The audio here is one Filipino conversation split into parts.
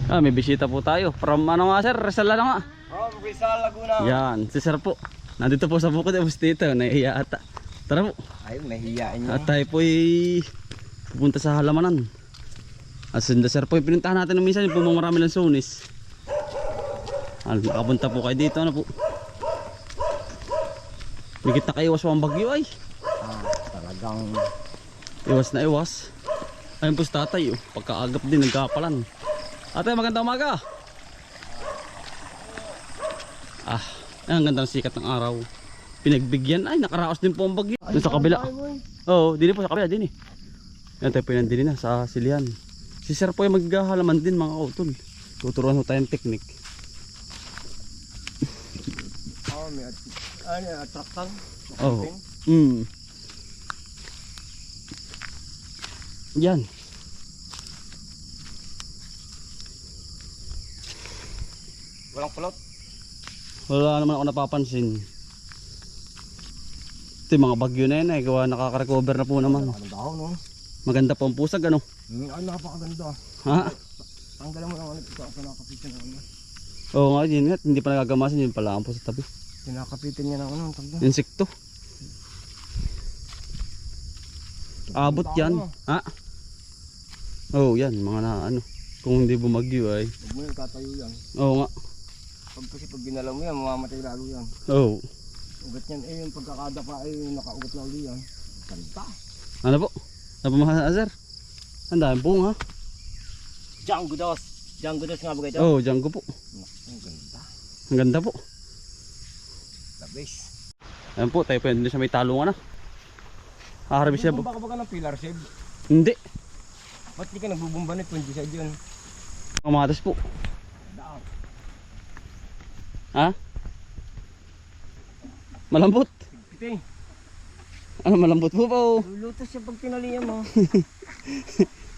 May bisita po tayo. From ano nga sir? Rizal na nga. Rizal, Laguna. Yan, si sir po. Nandito po sa bukid ng dito. Nahihiya ata. Tara po. Ay, mahihiyain niya. At tayo po pupunta sa halamanan. As in the sir po, pinuntahan natin ng minsan yung pumamarami ng sunis. Nakapunta po kayo dito. Ano po? Higit na kaiwas ang bagyo ay. Talagang iwas na iwas. Ayun po si tatay. Pagkaagap din nagkapalan. Ate, magandang umaga. Ang ganda ng sikat ng araw. Pinagbigyan. Ay, nakaraos din po ang bagyo. Doon sa kabila. Oo, dili po sa kabila. Dini. Yan tayo po yung nandili na sa silihan. Si sir po yung maghahalaman din mga kautol. Tuturuan po tayong teknik. may attraction. Oo. Yan. Walang kulot. Wala naman ako napapansin. Ito yung mga bagyo na yan gawa nakaka-recover na po naman. No? Maganda po ang pusag ano. Ay, napakaganda. Ha? Tanggalan mo lang ulit ito ako nakapitin ng ano. Oo nga yun nga, hindi pa nagagamasin yun pala ang po sa tabi. Kinakapitin niya ng ano. Insekto. Abot yan. Ha? Oo yan, mga na ano. Kung hindi bumagyo ay. Huwag mo yung tatayo yan. Oo nga. Kasi pag ginalaw mo yan, mamamatay lalo yan. Oo. Ugat yan yung pagkakadapa ay nakaugat lalo yan. Ganda. Ano po? Napamahal sir? Ang dami po ha? Django dos. Django dos nga ba ito? Oo, Django po. Ang ganda. Ang ganda po. The best. Ayan po, tayo po yun sa may talungan na. Haharapin siya po. Bumba ka ba ng pillar save? Hindi. Ba't di ka nagbubumba nito? Hindi sa dyan. Kamatas po. Daan. Ha? Malambot. Piti. Ano malambot po po? Lulutos siya pag pinalihan mo.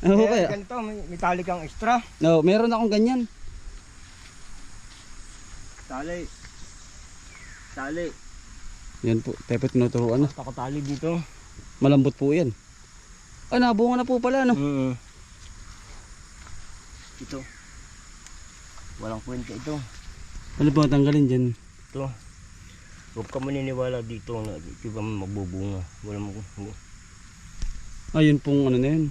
Ano po kaya? Ganito, may metallic ang extra. No, meron akong ganyan. Tali. Tali. Yan po, tayo po tinuturuan na. Takatali dito. Malambot po yan. Ay, nabunga na po pala no? Ito. Walang kwenta ito. Ano po tanggalin dyan? Ito. Huwag ka maniniwala dito na ito ba magbubunga. Walang Ayun pong ano na yan.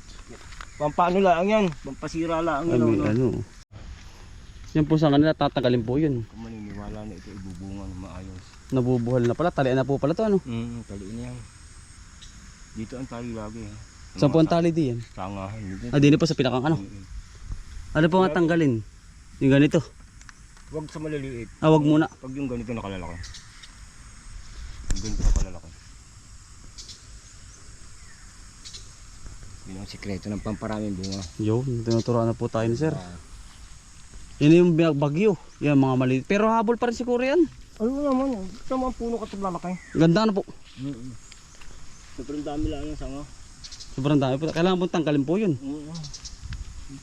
pampaano lang yan. Pampasira lang yan. Ano? Yan po sa kanila, tatanggalin po yun. Huwag ka maniniwala na ito ibubunga na maayos. Nabubuhal na pala, talian na po pala to ano? Taliin yan. Dito ang tali lagi. Saan po ang tali di yan? Tangahan. Dito po sa pinakang ano? Ano po nga tanggalin? Yung ganito? Huwag sa maliliit. Wag muna. Pag yung ganito nakalalaki. Yung ganito nakalalaki. Yun ang sikreto ng pamparaming bunga. Yun, tinuturuan na po tayo ni sir. Yan yung bagyo. Yan mga maliit. Pero habol pa rin siguro yan. Ano naman yan? Ito mga puno ka tablalaki. Ganda na po. Sobrang dami lang yung sanga. Sobrang dami po. Kailangan po tanggalin po yun.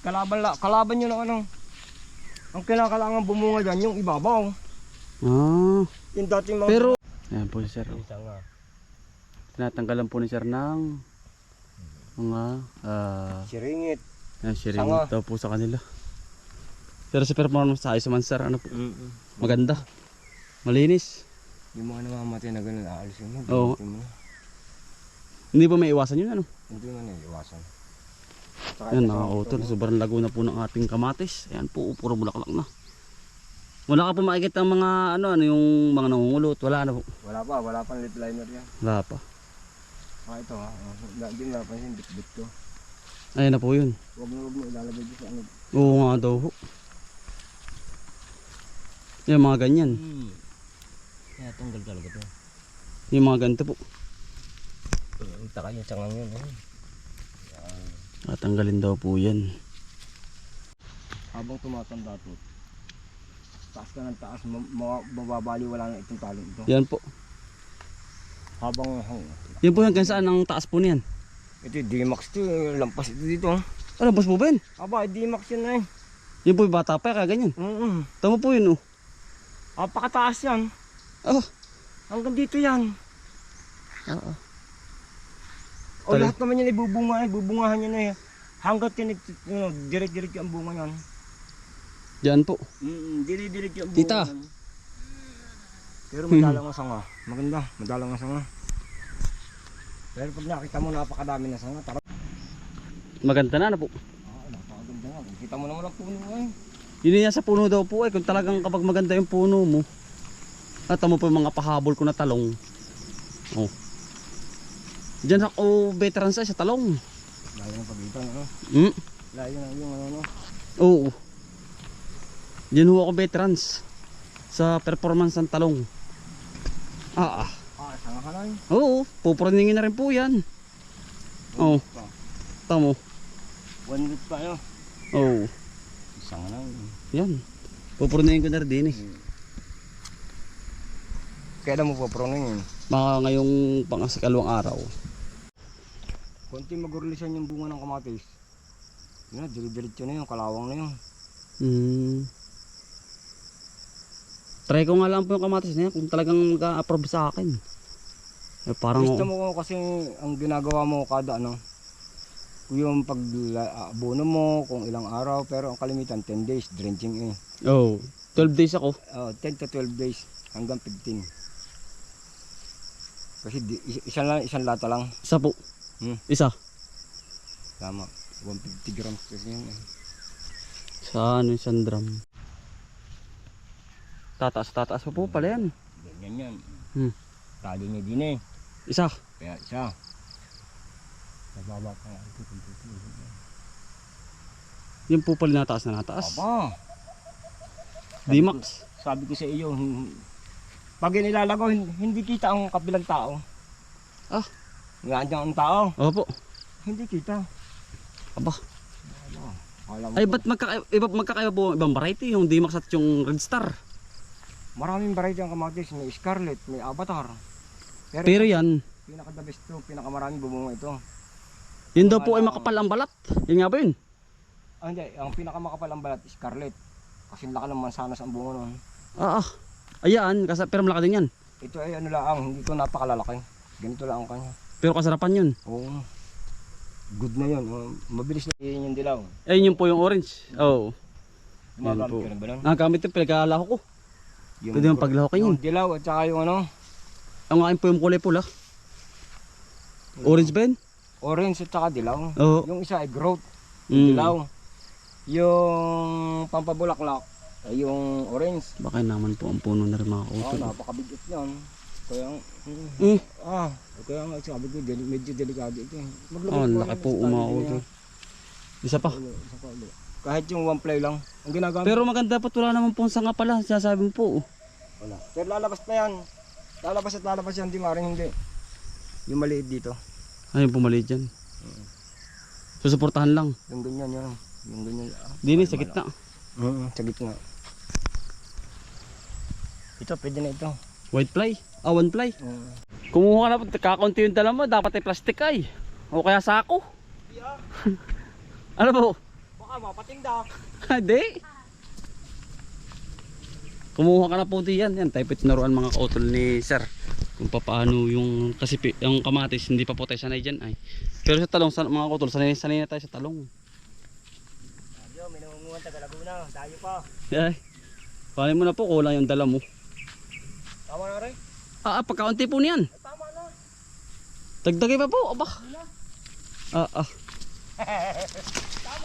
Kalaban nyo ng ano. Ang kailangan bumunga dyan yung ibabaw. Yung dating mga... Pero... Ayan po si sir. Yung sanga. Tinatanggalan po ni sir ng mga... Siringit. Yan, siringit daw po sa kanila. Pero sa performance sa ayos naman sir. Ano po? Maganda. Malinis. Yung mga namamatay na ganun, aalisin mo. Oo. Hindi pa may iwasan yun ano? Hindi man iwasan. Yan nakakautol. Sobrang lago na po ng ating kamatis. Ayan po, puro bulaklak na. Wala ka po makikita ang mga ano yung mga nangungulot. Wala na po. Wala pa lip liner yan. Wala pa. Ito ha. Hindi mo napansin, bit ko. Ayan na po yun. Huwag mo ilalagay dito sa ano. Oo nga daw ho. Yung mga ganyan. Kaya tanggal talaga to. Yung mga ganito po. Taka yung sangang yun. Tatanggalin daw po yan. Habang tumatanda to, taas ka ng taas, mababali wala na itong talong ito. Yan po. Habang Yan po hanggang saan ang taas po niyan? ito D-Max to, lampas ito dito. Ano, boss po ba yun? Aba, D-Max yun na eh. Yan po yung bata pa kaya ganyan. Tama po yun oh. Pakataas yan. Hanggang dito yan. O lahat naman yan ibubungahan yan na eh. Hanggang direct-direct ang bunga yan. Diyan po. Dinidilig yung Tita. bunga. Pero madalang ang sanga. Maganda, madalang ang sanga. Pero pag nakita mo napakadami na sanga, tara. Maganda na po. Napakaganda nga. Kita mo naman ang puno eh. Yun yan sa puno daw po kung talagang kapag maganda yung puno mo. At mo po yung mga pahabol ko na talong. Oh. Diyan ako veteran sa talong. Layo ng pagitan, ano? Layo na yung ano. Oo. Diyan ho ako veterans sa performance ng talong. Sanga ka lang. Oo, pupurningin na rin po yan. Oo. Tamo. 1 week pa yun. Oo. Sanga lang. Yan. Pupurningin ko na rin din eh. Kailan mo paproning yun? Mga ngayong pangasakalawang araw. Konti magurlisan yung bunga ng kamatis. Yun na, diri-diritso na yun, kalawang na yun. Try ko nga lang po yung kamatis na yan kung talagang mag-approve sa akin. Eh, parang Gusto mo ko kasi ang ginagawa mo kada ano, yung pag-abono mo kung ilang araw, pero ang kalimitan 10 days drenching eh. 12 days ako. 10 to 12 days hanggang 15. Kasi isang lata lang. Isa po. Isa. Tama. 150 grams kasi yun eh. Sa ano isang drum. Tataas pa po pala yan. Ganyan yan. Tali niya din eh. Isa. Kaya isa. Nababa pa nga ito. Yan po pala nataas na nataas. Aba. D-Max. Sabi ko sa iyo, pag inilalagaw, hindi kita ang kabilang tao. Nandiyan ang tao, Opo. hindi kita. Aba. Alam Ay ba't magkakaiba po ibang variety yung D-Max at yung Red Star? Maraming variety ang kamatis, may Scarlet, may Avatar. Pero yan, Pinaka-the best to, pinakamaraming bumunga ito. yun daw po ay makapal ang balat. Yun nga ba yun? Hindi, ang pinakamakapal ang balat, Scarlet. Kasi laki ng mansanas ang bunga nun. Ayan, pero malaki din yan. Ito ay ano lang, hindi to napakalalaki. Ganito lang ang kanya. Pero kasarapan yun. Oo. Good na yun. Mabilis na yun yung dilaw. Ayun yun po yung orange. Oo. Gumagamit po. ka na ba nun? Gamit yung pinagkalako ko. Pwede yung paglahok yun. Yung dilaw at saka yung ano, Ang akin po yung kulay pula. Orange ba yun? orange at saka dilaw. Oo. Yung isa ay growth, yung dilaw. Yung pampabulaklak ay yung orange. Baka naman po ang puno na rin mga Oh, utol. napakabigat yan. Kaya kaya nga sabi ko medyo delikado ito. Ang laki po umautol. Isa pa. Kahit yung one play lang. Ang ginagamit. Pero maganda po, wala naman pong sanga pala. Sinasabi mo po. Wala. Pero lalabas na yan. Lalabas at lalabas yan. Di maring hindi. Yung maliit dito. Ayun po maliit dyan. Susuportahan lang. Yung ganyan yan. Yung ganyan. Dini sa gitna. Sa gitna. Ito pwede na ito. White fly. One fly. Kumuha ka na po. Kakaunti yung dala mo. Dapat ay plastic ay. O kaya sako. Ano po? Baka mapatinda. Hindi. Kumuha ka na po diyan. Yan, tayo po tinaruan mga kautol ni sir. Kung paano yung, kasi yung kamatis, hindi pa po tayo sanay dyan ay. Pero sa talong, mga kautol, sanay na tayo sa talong. Yo, may nangunguhan taga Laguna. Tayo pa. Ay, paano mo na po, kulang yung dala mo. Tama na rin. Pagkaunti po niyan. Ay, tama na. Dagdagay pa po, aba. Tama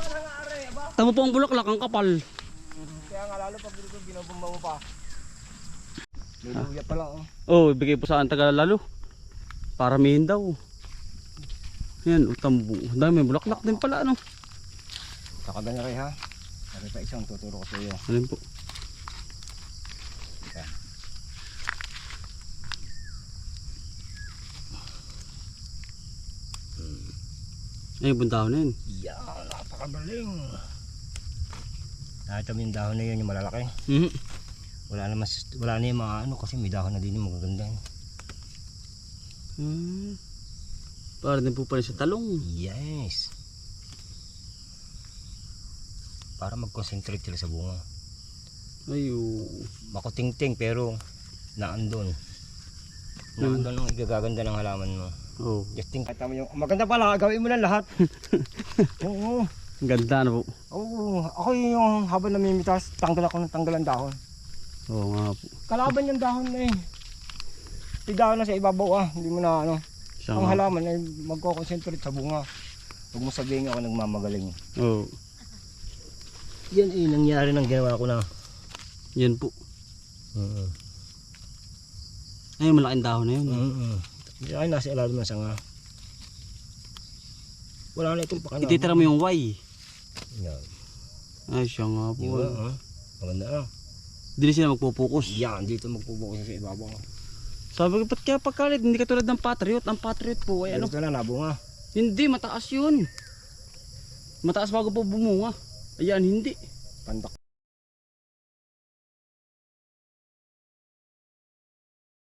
na nga rin. Aba. Tamo po ang bulaklak, ang kapal. Kaya nga lalo pag dito binubumba mo pa. May luya pa lang. Ibigay po sa taga lalo. Paramihin daw. Yan, utambo. Dami, may bulaklak din pala, ano. Saka ganyan rin ha. Sabi pa isang tuturo ko sa iyo. Alin po? Ay, buntaw na yun. Yan, napakagaling. Nakita mo yung dahon na yun, yung malalaki. Wala na yung mga ano kasi may dahon na din yung magaganda. Para din po pala sa talong. Yes. Para mag-concentrate sila sa bunga. Makutingting pero naandun. Naandun ang igagaganda ng halaman mo. Just think. Mo yung, maganda pala, gawin mo na lahat. Oo. Ang ganda na po. Oo, ako yung habang namimitas, tanggal ako ng tanggal ang dahon. Oo nga po. Kalaban yung dahon na eh. Yung dahon na sa ibabaw hindi mo na ano. Siya Ang nga. halaman ay magko-concentrate sa bunga. Huwag mo sabihin ako nagmamagaling. Oo. Yan nangyari ng ginawa ko na. Yan po. Ay, malaking dahon na yun. Ay, nasa ilalim ng sanga. Wala na itong pakalaman. Ititira mo yung Y. Yan. Ay, siya nga po. Maganda na. Hindi sila magpupokus. Yan, dito magpubukas sa ibabaw. Sabi ko, ba't kaya pagkalit? Hindi katulad ng Patriot. Ang Patriot po ay ano? Ito na, nabunga. Hindi, mataas yun. Mataas bago po bumunga. Ayan, hindi. Pandak.